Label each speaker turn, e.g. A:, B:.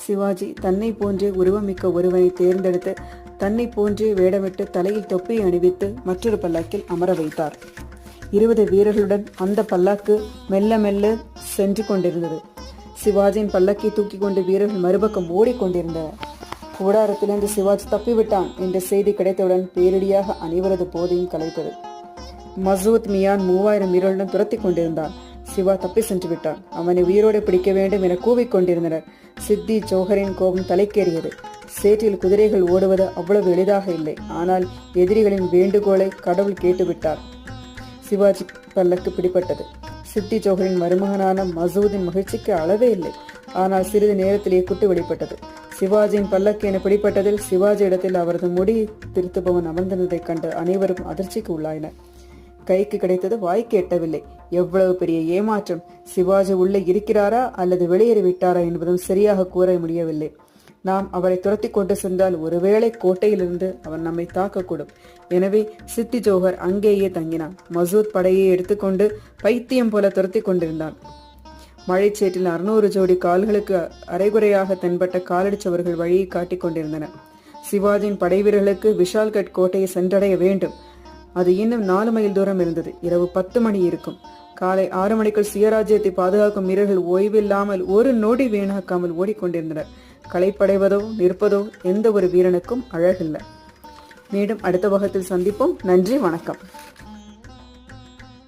A: சிவாஜி தன்னை போன்றே உருவமிக்க ஒருவனை தேர்ந்தெடுத்து தன்னை போன்றே வேடமிட்டு தலையில் தொப்பியை அணிவித்து மற்றொரு பல்லாக்கில் அமர வைத்தார். 20 வீரர்களுடன் அந்த பல்லாக்கு மெல்ல மெல்ல சென்று கொண்டிருந்தது. சிவாஜியின் பல்லக்கை தூக்கி கொண்டு வீரர்கள் மறுபக்கம் ஓடிக்கொண்டிருந்தனர். கூடாரத்திலிருந்து சிவாஜி தப்பிவிட்டான் என்ற செய்தி கிடைத்தவுடன் பேரிடியாக அனைவரது போதையும் கலைத்தது. மசூத் மியான் 3000 வீரர்களுடன் துரத்தி கொண்டிருந்தான். சிவா தப்பி சென்று விட்டான். அவனை உயிரோடு பிடிக்க வேண்டும் என கூவிக்கொண்டிருந்தனர். சித்தி ஜோஹரின் கோபம் தலைக்கேறியது. சேற்றில் குதிரைகள் ஓடுவது அவ்வளவு எளிதாக இல்லை. ஆனால் எதிரிகளின் வேண்டுகோளை கடவுள் கேட்டுவிட்டார். சிவாஜி பல்லக்கு பிடிப்பட்டது. சித்தி ஜோஹரின் மருமகனான மசூதின் மகிழ்ச்சிக்கு அளவே இல்லை. ஆனால் சிறிது நேரத்திலேயே குட்டு வெளிப்பட்டது. சிவாஜியின் பல்லக்கு என பிடிப்பட்டதில் சிவாஜி இடத்தில் அவரது முடி திருத்துபவன் அமர்ந்திருந்ததைக் கண்டு அனைவரும் அதிர்ச்சிக்கு உள்ளாயினர். கைக்கு கிடைத்தது வாய்க்கு எட்டவில்லை. எவ்வளவு பெரிய ஏமாற்றம்! சிவாஜி உள்ளே இருக்கிறாரா அல்லது வெளியேறி விட்டாரா என்பதும் சரியாக கூற முடியவில்லை. நாம் அவரை துரத்தி கொண்டு சென்றால் ஒருவேளை கோட்டையிலிருந்து அவர் நம்மை தாக்கக்கூடும். எனவே சித்தி ஜோஹர் அங்கேயே தங்கினான். மசூத் படையை எடுத்துக்கொண்டு பைத்தியம் போல துரத்தி கொண்டிருந்தான். மழைச்சேற்றில் 600 ஜோடி கால்களுக்கு அரைகுறையாக தென்பட்ட காலடிச்சவர்கள் வழியை காட்டிக் கொண்டிருந்தனர். சிவாஜியின் படை வீரர்களுக்கு விஷால்கட் கோட்டையை சென்றடைய வேண்டும். அது இன்னும் 4 மைல் தூரம் இருந்தது. இரவு 10 மணி இருக்கும். காலை 6 மணிக்குள் சுயராஜ்யத்தை பாதுகாக்கும் வீரர்கள் ஓய்வில்லாமல் ஒரு நொடி வீணாக்காமல் ஓடிக்கொண்டிருந்தனர். களைப்படைவதோ நிற்பதோ எந்த ஒரு வீரனுக்கும் அழகில்லை. மீண்டும் அடுத்த பாகத்தில் சந்திப்போம். நன்றி, வணக்கம்.